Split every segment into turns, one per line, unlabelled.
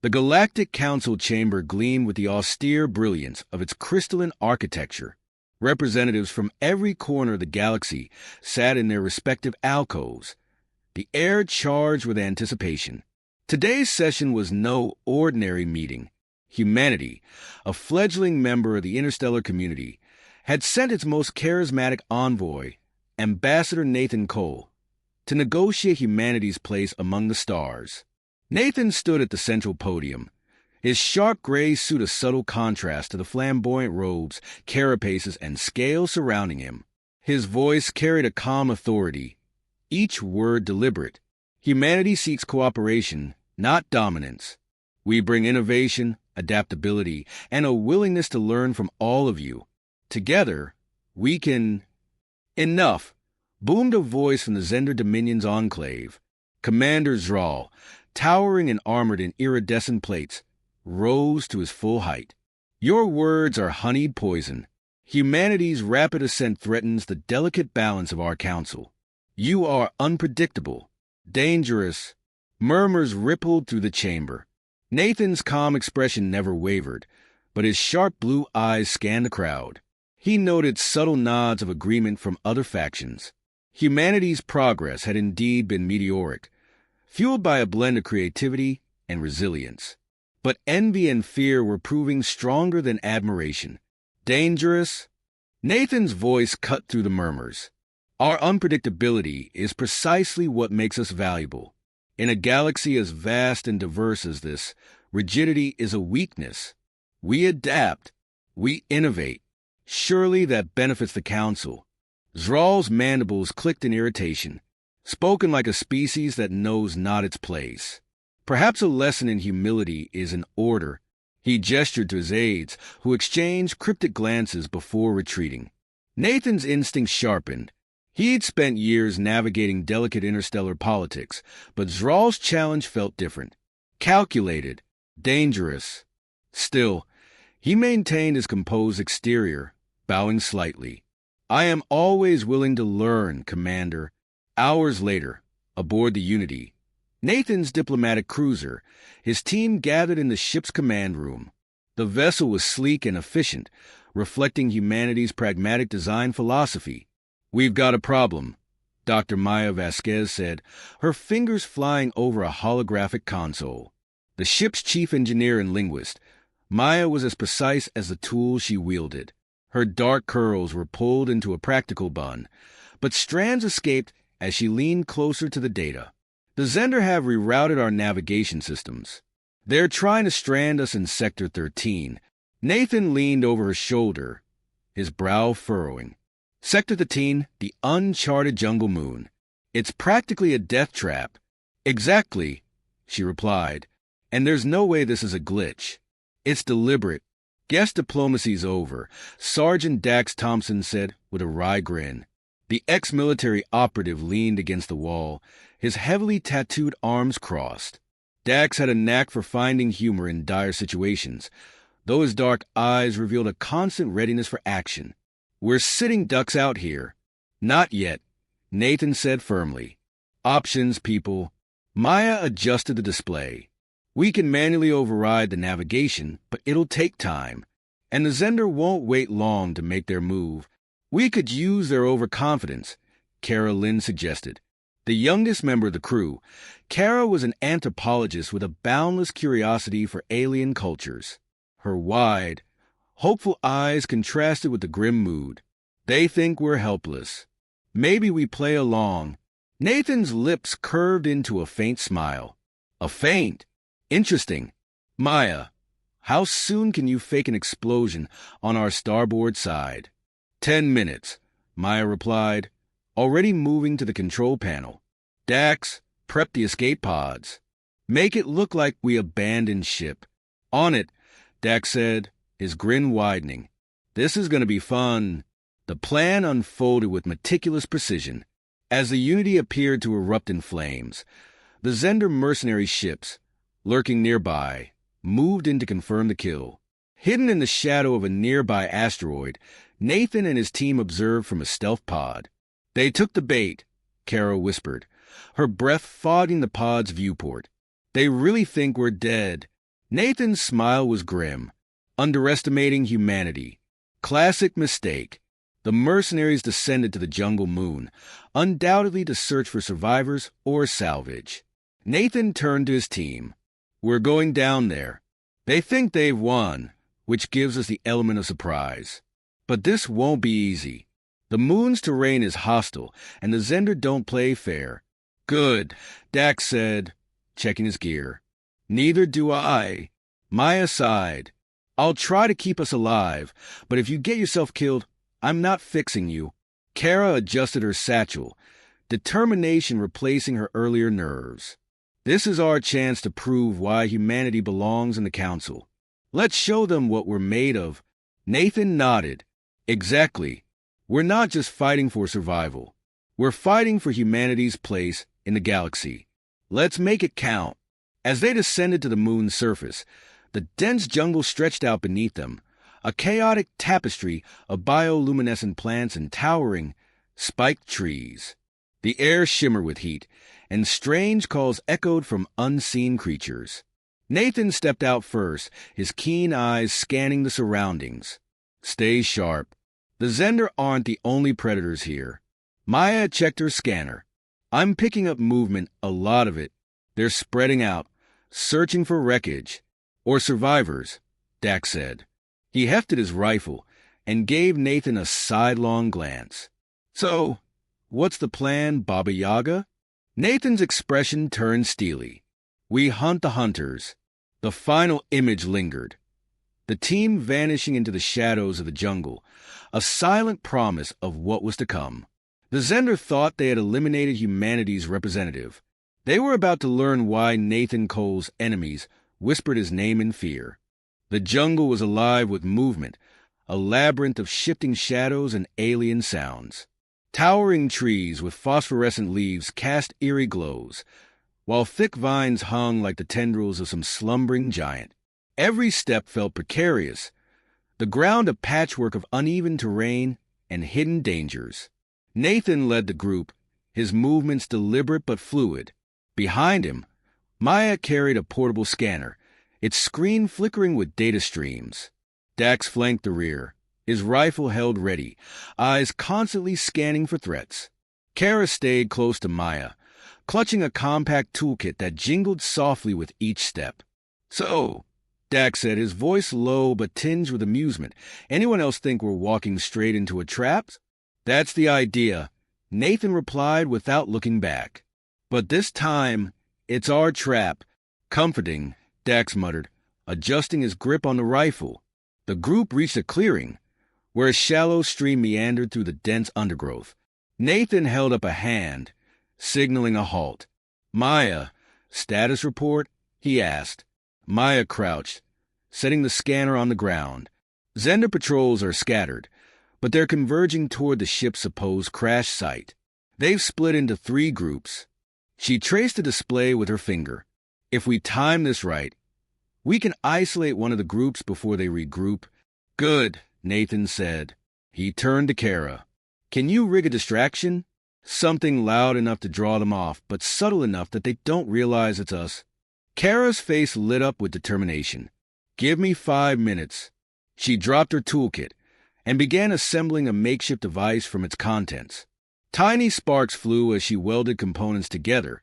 The Galactic Council chamber gleamed with the austere brilliance of its crystalline architecture. Representatives from every corner of the galaxy sat in their respective alcoves, the air charged with anticipation. Today's session was no ordinary meeting. Humanity, a fledgling member of the interstellar community, had sent its most charismatic envoy, Ambassador Nathan Cole, to negotiate humanity's place among the stars. Nathan stood at the central podium, his sharp gray suit a subtle contrast to the flamboyant robes, carapaces, and scales surrounding him. His voice carried a calm authority, each word deliberate. Humanity seeks cooperation, not dominance. We bring innovation, adaptability, and a willingness to learn from all of you. Together, we can... Enough! Boomed a voice from the Zender Dominion's enclave. Commander Zral, towering and armored in iridescent plates, rose to his full height. Your words are honeyed poison. Humanity's rapid ascent threatens the delicate balance of our council. You are unpredictable, dangerous. Murmurs rippled through the chamber. Nathan's calm expression never wavered, but his sharp blue eyes scanned the crowd. He noted subtle nods of agreement from other factions. Humanity's progress had indeed been meteoric, fueled by a blend of creativity and resilience. But envy and fear were proving stronger than admiration. Dangerous? Nathan's voice cut through the murmurs. Our unpredictability is precisely what makes us valuable. In a galaxy as vast and diverse as this, rigidity is a weakness. We adapt. We innovate. Surely that benefits the Council. Zral's mandibles clicked in irritation, spoken like a species that knows not its place. Perhaps a lesson in humility is in order. He gestured to his aides, who exchanged cryptic glances before retreating. Nathan's instincts sharpened. He'd spent years navigating delicate interstellar politics, but Zral's challenge felt different. Calculated, dangerous. Still, he maintained his composed exterior, bowing slightly. I am always willing to learn, Commander. Hours later, aboard the Unity, Nathan's diplomatic cruiser, his team gathered in the ship's command room. The vessel was sleek and efficient, reflecting humanity's pragmatic design philosophy. We've got a problem, Dr. Maya Vasquez said, her fingers flying over a holographic console. The ship's chief engineer and linguist, Maya was as precise as the tool she wielded. Her dark curls were pulled into a practical bun, but strands escaped as she leaned closer to the data. The Zender have rerouted our navigation systems. They're trying to strand us in Sector 13. Nathan leaned over her shoulder, his brow furrowing. Sector 13, the uncharted jungle moon. It's practically a death trap. Exactly, she replied. And there's no way this is a glitch. It's deliberate. Guess diplomacy's over, Sergeant Dax Thompson said with a wry grin. The ex-military operative leaned against the wall, his heavily tattooed arms crossed. Dax had a knack for finding humor in dire situations, though his dark eyes revealed a constant readiness for action. We're sitting ducks out here. Not yet, Nathan said firmly. Options, people. Maya adjusted the display. We can manually override the navigation, but it'll take time, and the Zender won't wait long to make their move. We could use their overconfidence, Kara Lynn suggested. The youngest member of the crew, Kara was an anthropologist with a boundless curiosity for alien cultures. Her wide, hopeful eyes contrasted with the grim mood. They think we're helpless. Maybe we play along. Nathan's lips curved into a faint smile. A feint? Interesting. Maya, how soon can you fake an explosion on our starboard side? 10 minutes, Maya replied, already moving to the control panel. Dax, prep the escape pods. Make it look like we abandoned ship. On it, Dax said, his grin widening. This is going to be fun. The plan unfolded with meticulous precision. As the Unity appeared to erupt in flames, the Zender mercenary ships, lurking nearby, moved in to confirm the kill. Hidden in the shadow of a nearby asteroid, Nathan and his team observed from a stealth pod. They took the bait, Kara whispered, her breath fogging the pod's viewport. They really think we're dead. Nathan's smile was grim. Underestimating humanity. Classic mistake. The mercenaries descended to the jungle moon, undoubtedly to search for survivors or salvage. Nathan turned to his team. We're going down there. They think they've won, which gives us the element of surprise. But this won't be easy. The moon's terrain is hostile, and the Zender don't play fair. Good, Dax said, checking his gear. Neither do I. Maya sighed. I'll try to keep us alive, but if you get yourself killed, I'm not fixing you. Kara adjusted her satchel, determination replacing her earlier nerves. This is our chance to prove why humanity belongs in the Council. Let's show them what we're made of. Nathan nodded. Exactly. We're not just fighting for survival. We're fighting for humanity's place in the galaxy. Let's make it count. As they descended to the moon's surface, the dense jungle stretched out beneath them, a chaotic tapestry of bioluminescent plants and towering, spiked trees. The air shimmered with heat, and strange calls echoed from unseen creatures. Nathan stepped out first, his keen eyes scanning the surroundings. Stay sharp. The Zender aren't the only predators here. Maya checked her scanner. I'm picking up movement, a lot of it. They're spreading out, searching for wreckage. Or survivors, Dax said. He hefted his rifle and gave Nathan a sidelong glance. So, what's the plan, Baba Yaga? Nathan's expression turned steely. We hunt the hunters. The final image lingered. The team vanishing into the shadows of the jungle, a silent promise of what was to come. The Zender thought they had eliminated humanity's representative. They were about to learn why Nathan Cole's enemies whispered his name in fear. The jungle was alive with movement, a labyrinth of shifting shadows and alien sounds. Towering trees with phosphorescent leaves cast eerie glows, while thick vines hung like the tendrils of some slumbering giant. Every step felt precarious, the ground a patchwork of uneven terrain and hidden dangers. Nathan led the group, his movements deliberate but fluid. Behind him, Maya carried a portable scanner, its screen flickering with data streams. Dax flanked the rear, his rifle held ready, eyes constantly scanning for threats. Kara stayed close to Maya, clutching a compact toolkit that jingled softly with each step. So, Dax said, his voice low but tinged with amusement, anyone else think we're walking straight into a trap? That's the idea, Nathan replied without looking back. But this time, it's our trap. Comforting, Dax muttered, adjusting his grip on the rifle. The group reached a clearing, where a shallow stream meandered through the dense undergrowth. Nathan held up a hand, signaling a halt. Maya, status report? He asked. Maya crouched, setting the scanner on the ground. Zender patrols are scattered, but they're converging toward the ship's supposed crash site. They've split into 3 groups. She traced the display with her finger. If we time this right, we can isolate one of the groups before they regroup. Good, Nathan said. He turned to Kara. Can you rig a distraction? Something loud enough to draw them off, but subtle enough that they don't realize it's us. Kara's face lit up with determination. Give me 5 minutes. She dropped her toolkit and began assembling a makeshift device from its contents. Tiny sparks flew as she welded components together,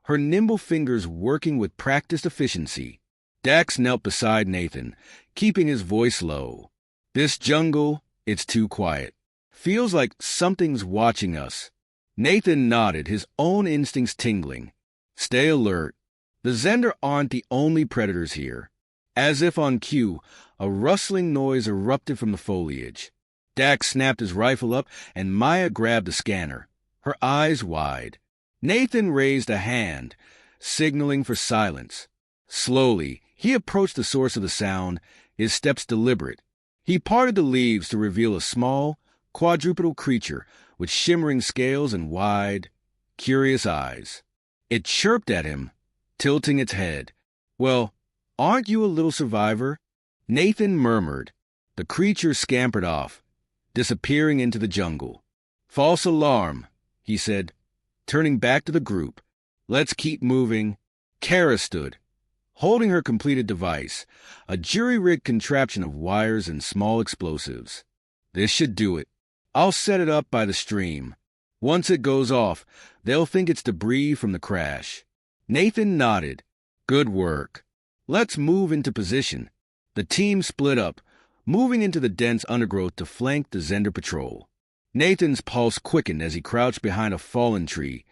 her nimble fingers working with practiced efficiency. Dax knelt beside Nathan, keeping his voice low. This jungle, it's too quiet. Feels like something's watching us. Nathan nodded, his own instincts tingling. Stay alert. The Zender aren't the only predators here. As if on cue, a rustling noise erupted from the foliage. Dax snapped his rifle up, and Maya grabbed the scanner, her eyes wide. Nathan raised a hand, signaling for silence. Slowly, he approached the source of the sound, his steps deliberate. He parted the leaves to reveal a small, quadrupedal creature with shimmering scales and wide, curious eyes. It chirped at him, tilting its head. Well, aren't you a little survivor? Nathan murmured. The creature scampered off, disappearing into the jungle. False alarm, he said, turning back to the group. Let's keep moving. Kara stood, holding her completed device, a jury-rigged contraption of wires and small explosives. This should do it. I'll set it up by the stream. Once it goes off, they'll think it's debris from the crash. Nathan nodded. Good work. Let's move into position. The team split up, moving into the dense undergrowth to flank the Zender patrol. Nathan's pulse quickened as he crouched behind a fallen tree,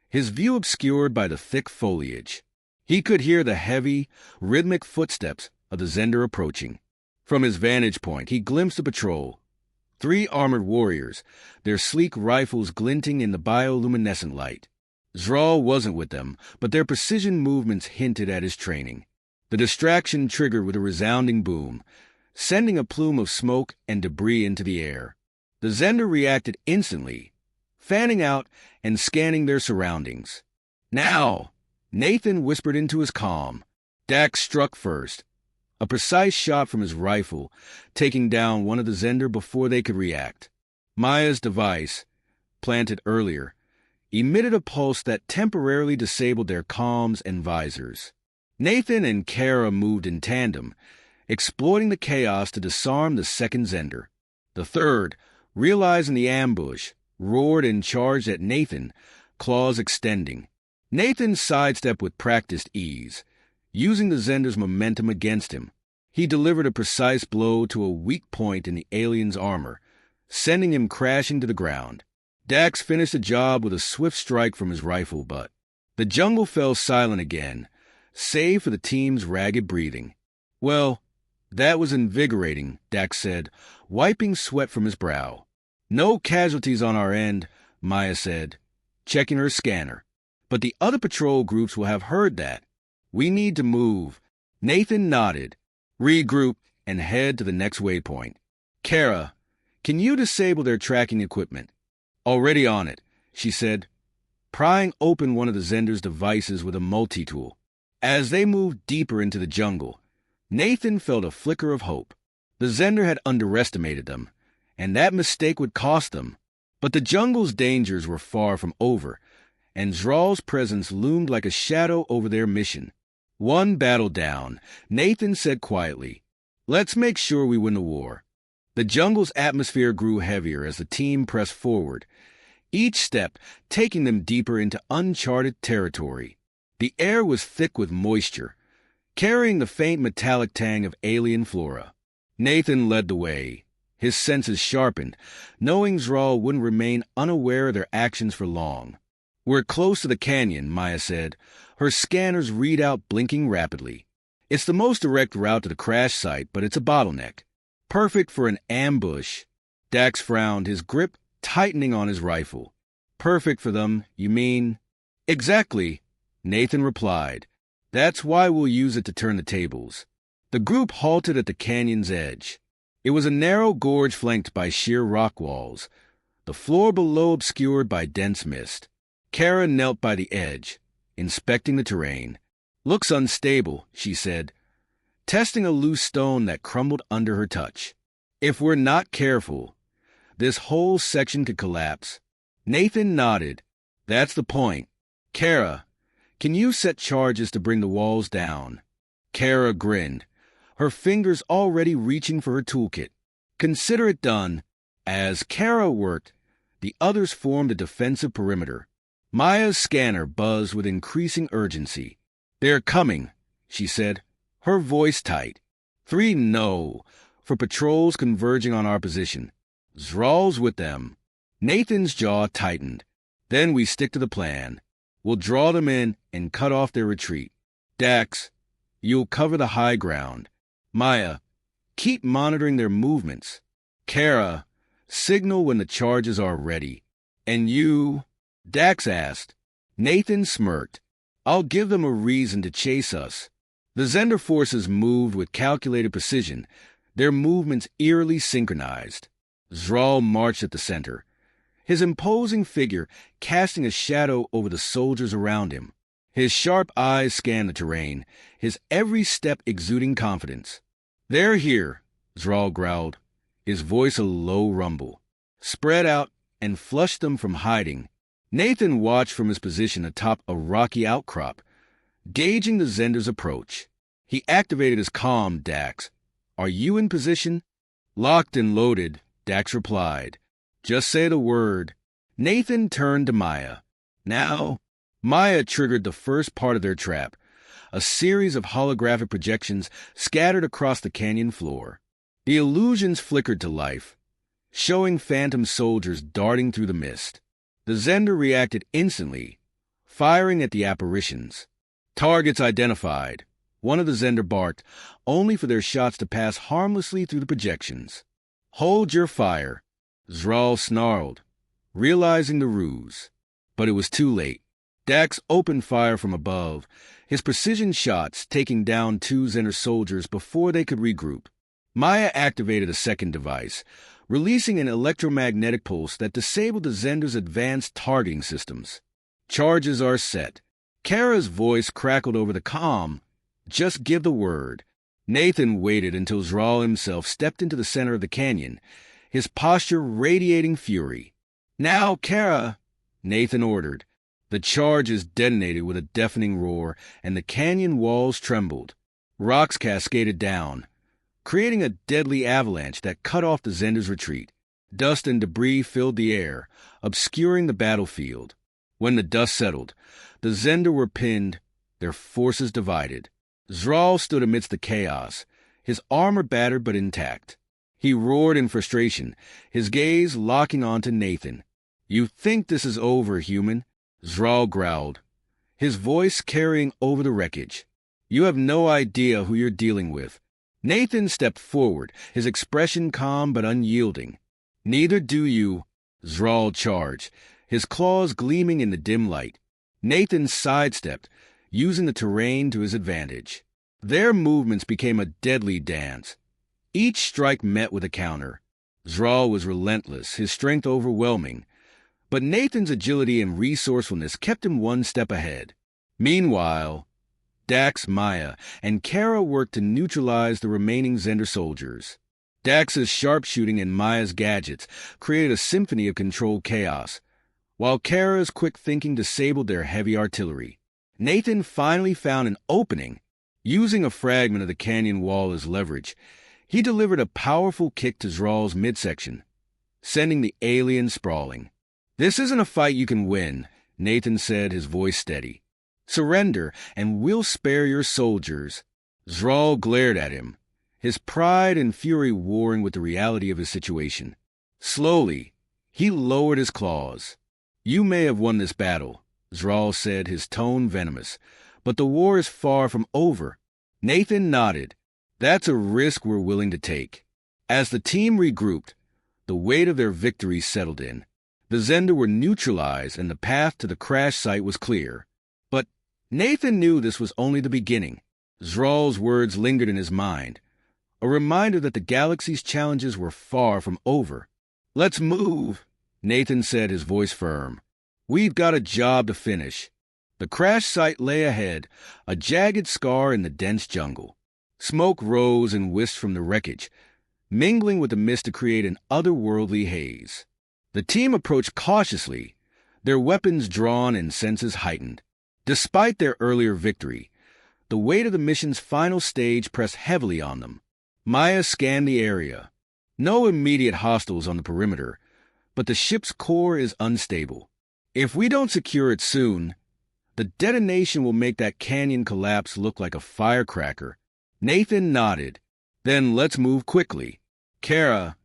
his view obscured by the thick foliage. He could hear the heavy, rhythmic footsteps of the Zender approaching. From his vantage point, he glimpsed the patrol. 3 armored warriors, their sleek rifles glinting in the bioluminescent light. Zral wasn't with them, but their precision movements hinted at his training. The distraction triggered with a resounding boom, sending a plume of smoke and debris into the air. The Zender reacted instantly, fanning out and scanning their surroundings. Now, Nathan whispered into his comm. Dax struck first, a precise shot from his rifle, taking down one of the Zender before they could react. Maya's device, planted earlier, emitted a pulse that temporarily disabled their comms and visors. Nathan and Kara moved in tandem, exploiting the chaos to disarm the second Zender. The third, realizing the ambush, roared and charged at Nathan, claws extending. Nathan sidestepped with practiced ease, using the Zender's momentum against him. He delivered a precise blow to a weak point in the alien's armor, sending him crashing to the ground. Dax finished the job with a swift strike from his rifle butt. The jungle fell silent again, save for the team's ragged breathing. Well, that was invigorating, Dax said, wiping sweat from his brow. No casualties on our end, Maya said, checking her scanner. But the other patrol groups will have heard that. We need to move. Nathan nodded, regroup, and head to the next waypoint. Kara, can you disable their tracking equipment? Already on it, she said, prying open one of the Zender's devices with a multi-tool. As they moved deeper into the jungle, Nathan felt a flicker of hope. The Zender had underestimated them, and that mistake would cost them. But the jungle's dangers were far from over, and Zral's presence loomed like a shadow over their mission. One battle down, Nathan said quietly, "Let's make sure we win the war." The jungle's atmosphere grew heavier as the team pressed forward, each step taking them deeper into uncharted territory. The air was thick with moisture, carrying the faint metallic tang of alien flora. Nathan led the way, his senses sharpened, knowing Zral wouldn't remain unaware of their actions for long. "We're close to the canyon," Maya said, her scanner's readout blinking rapidly. "It's the most direct route to the crash site, but it's a bottleneck. Perfect for an ambush." Dax frowned, his grip tightening on his rifle. "Perfect for them, you mean?" "Exactly," Nathan replied. "That's why we'll use it to turn the tables." The group halted at the canyon's edge. It was a narrow gorge flanked by sheer rock walls, the floor below obscured by dense mist. Kara knelt by the edge, inspecting the terrain. "Looks unstable," she said, testing a loose stone that crumbled under her touch. "If we're not careful, this whole section could collapse." Nathan nodded. "That's the point. Kara, can you set charges to bring the walls down?" Kara grinned, her fingers already reaching for her toolkit. "Consider it done." As Kara worked, the others formed a defensive perimeter. Maya's scanner buzzed with increasing urgency. "They're coming," she said, her voice tight. 3 no, for patrols converging on our position. Zral's with them. Nathan's jaw tightened. "Then we stick to the plan. We'll draw them in and cut off their retreat. Dax, you'll cover the high ground. Maya, keep monitoring their movements. Kara, signal when the charges are ready. And you?" Dax asked. Nathan smirked. "I'll give them a reason to chase us." The Zender forces moved with calculated precision, their movements eerily synchronized. Zral marched at the center, his imposing figure casting a shadow over the soldiers around him. His sharp eyes scanned the terrain, his every step exuding confidence. "They're here," Zral growled, his voice a low rumble. "Spread out and flush them from hiding." Nathan watched from his position atop a rocky outcrop, gauging the Zender's approach. He activated his comm, Dax. Are you in position? Locked and loaded, Dax replied. Just say the word. Nathan turned to Maya. Now, Maya triggered the first part of their trap, a series of holographic projections scattered across the canyon floor. The illusions flickered to life, showing phantom soldiers darting through the mist. The Zender reacted instantly, firing at the apparitions. Targets identified. One of the Zender barked, only for their shots to pass harmlessly through the projections. Hold your fire, Zral snarled, realizing the ruse. But it was too late. Dax opened fire from above, his precision shots taking down 2 Zender soldiers before they could regroup. Maya activated a second device, releasing an electromagnetic pulse that disabled the Zender's advanced targeting systems. Charges are set. Kara's voice crackled over the comm. Just give the word. Nathan waited until Zral himself stepped into the center of the canyon, his posture radiating fury. Now, Kara, Nathan ordered. The charges detonated with a deafening roar, and the canyon walls trembled. Rocks cascaded down, creating a deadly avalanche that cut off the Zender's retreat. Dust and debris filled the air, obscuring the battlefield. When the dust settled, the Zender were pinned, their forces divided. Zral stood amidst the chaos, his armor battered but intact. He roared in frustration, his gaze locking onto Nathan. You think this is over, human? Zral growled, his voice carrying over the wreckage. You have no idea who you're dealing with. Nathan stepped forward, his expression calm but unyielding. Neither do you, Zral charged, his claws gleaming in the dim light. Nathan sidestepped, using the terrain to his advantage. Their movements became a deadly dance. Each strike met with a counter. Zral was relentless, his strength overwhelming, but Nathan's agility and resourcefulness kept him one step ahead. Meanwhile, Dax, Maya, and Kara worked to neutralize the remaining Zender soldiers. Dax's sharpshooting and Maya's gadgets created a symphony of controlled chaos, while Kara's quick thinking disabled their heavy artillery. Nathan finally found an opening. Using a fragment of the canyon wall as leverage, he delivered a powerful kick to Zral's midsection, sending the alien sprawling. This isn't a fight you can win, Nathan said, his voice steady. Surrender, and we'll spare your soldiers. Zral glared at him, his pride and fury warring with the reality of his situation. Slowly, he lowered his claws. You may have won this battle, Zral said, his tone venomous, but the war is far from over. Nathan nodded. That's a risk we're willing to take. As the team regrouped, the weight of their victory settled in. The Zender were neutralized and the path to the crash site was clear. But Nathan knew this was only the beginning. Zral's words lingered in his mind, a reminder that the galaxy's challenges were far from over. Let's move, Nathan said, his voice firm. We've got a job to finish. The crash site lay ahead, a jagged scar in the dense jungle. Smoke rose and whisked from the wreckage, mingling with the mist to create an otherworldly haze. The team approached cautiously, their weapons drawn and senses heightened. Despite their earlier victory, the weight of the mission's final stage pressed heavily on them. Maya scanned the area. No immediate hostiles on the perimeter, but the ship's core is unstable. If we don't secure it soon, the detonation will make that canyon collapse look like a firecracker. Nathan nodded. Then let's move quickly. Kara,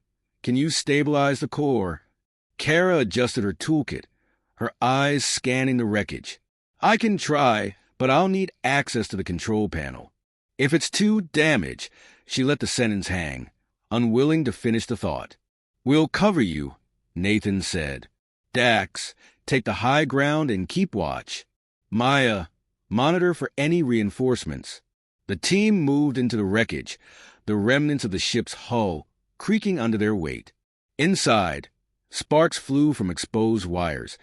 can you stabilize the core? Kara adjusted her toolkit, her eyes scanning the wreckage. I can try, but I'll need access to the control panel. If it's too damaged, she let the sentence hang, unwilling to finish the thought. We'll cover you, Nathan said. Dax, take the high ground and keep watch. Maya, monitor for any reinforcements. The team moved into the wreckage, the remnants of the ship's hull creaking under their weight. Inside, sparks flew from exposed wires,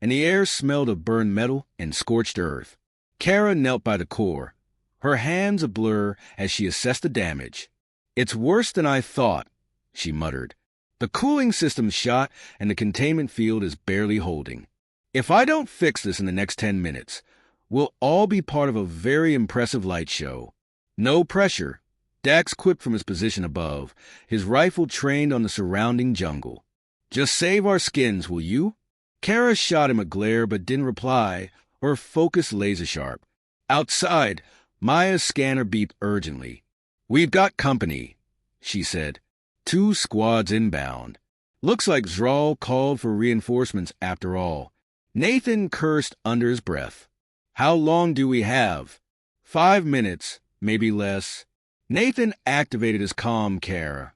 and the air smelled of burned metal and scorched earth. Kara knelt by the core, her hands a blur as she assessed the damage. It's worse than I thought, she muttered. The cooling system's shot and the containment field is barely holding. If I don't fix this in the next 10 minutes, we'll all be part of a very impressive light show. No pressure. Dax quipped from his position above, his rifle trained on the surrounding jungle. Just save our skins, will you? Kara shot him a glare but didn't reply, her focus laser-sharp. Outside, Maya's scanner beeped urgently. We've got company, she said. 2 squads inbound. Looks like Zral called for reinforcements after all. Nathan cursed under his breath. How long do we have? 5 minutes, maybe less. Nathan activated his comm, Kara.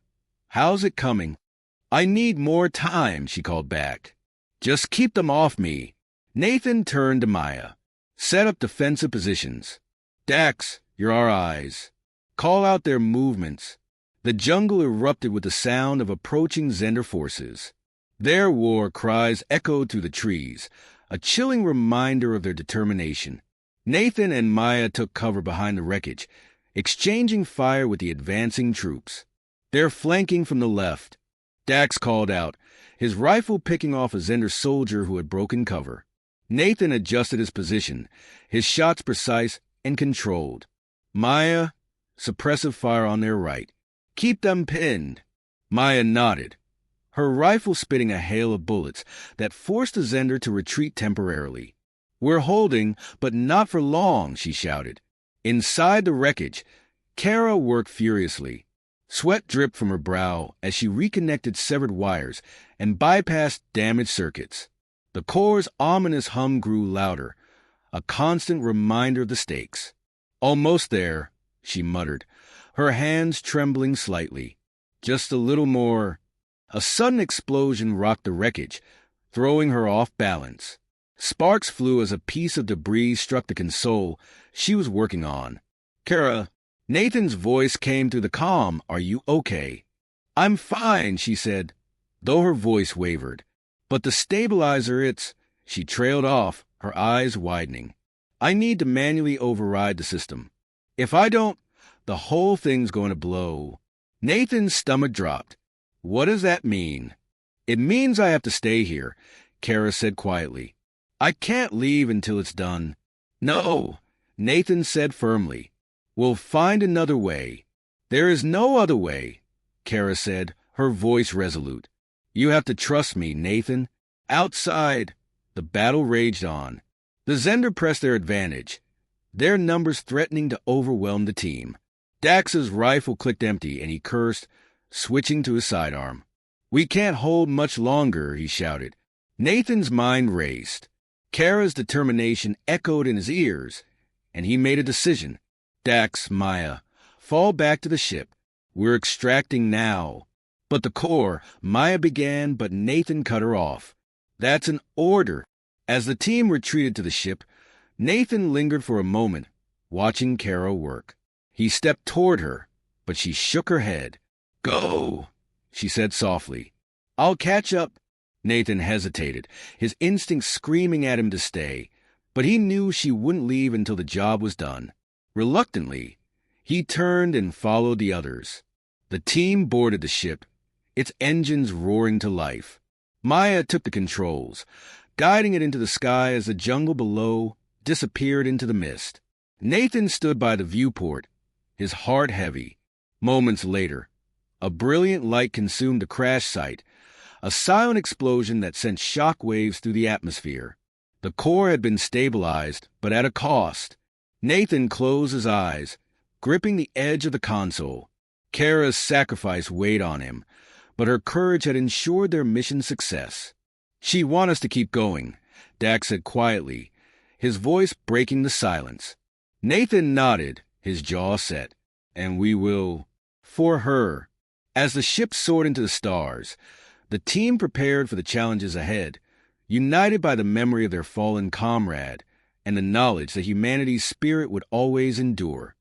How's it coming? I need more time, she called back. Just keep them off me. Nathan turned to Maya. Set up defensive positions. Dax, you're our eyes. Call out their movements. The jungle erupted with the sound of approaching Zender forces. Their war cries echoed through the trees, a chilling reminder of their determination. Nathan and Maya took cover behind the wreckage, exchanging fire with the advancing troops. They're flanking from the left. Dax called out, his rifle picking off a Zender soldier who had broken cover. Nathan adjusted his position, his shots precise and controlled. Maya, suppressive fire on their right. Keep them pinned. Maya nodded, her rifle spitting a hail of bullets that forced the Zender to retreat temporarily. We're holding, but not for long, she shouted. Inside the wreckage, Kara worked furiously. Sweat dripped from her brow as she reconnected severed wires and bypassed damaged circuits. The core's ominous hum grew louder, a constant reminder of the stakes. Almost there, she muttered, her hands trembling slightly. Just a little more. A sudden explosion rocked the wreckage, throwing her off balance. Sparks flew as a piece of debris struck the console she was working on. Kara, Nathan's voice came through the comm. Are you okay? I'm fine, she said, though her voice wavered. But the stabilizer, She trailed off, her eyes widening. I need to manually override the system. If I don't, the whole thing's going to blow. Nathan's stomach dropped. What does that mean? It means I have to stay here, Kara said quietly. I can't leave until it's done. No, Nathan said firmly. We'll find another way. There is no other way, Kara said, her voice resolute. You have to trust me, Nathan. Outside, the battle raged on. The Zender pressed their advantage, their numbers threatening to overwhelm the team. Dax's rifle clicked empty, and he cursed, switching to his sidearm. We can't hold much longer, he shouted. Nathan's mind raced. Kara's determination echoed in his ears, and he made a decision. Dax, Maya, fall back to the ship. We're extracting now. But the core, Maya began, but Nathan cut her off. That's an order. As the team retreated to the ship, Nathan lingered for a moment, watching Kara work. He stepped toward her, but she shook her head. Go, she said softly. I'll catch up. Nathan hesitated, his instincts screaming at him to stay, but he knew she wouldn't leave until the job was done. Reluctantly, he turned and followed the others. The team boarded the ship, its engines roaring to life. Maya took the controls, guiding it into the sky as the jungle below disappeared into the mist. Nathan stood by the viewport, his heart heavy. Moments later, a brilliant light consumed the crash site, a silent explosion that sent shock waves through the atmosphere. The core had been stabilized, but at a cost. Nathan closed his eyes, gripping the edge of the console. Kara's sacrifice weighed on him, but her courage had ensured their mission's success. She wants us to keep going, Dax said quietly, his voice breaking the silence. Nathan nodded, his jaw set. And we will, for her. As the ship soared into the stars, the team prepared for the challenges ahead, united by the memory of their fallen comrade and the knowledge that humanity's spirit would always endure.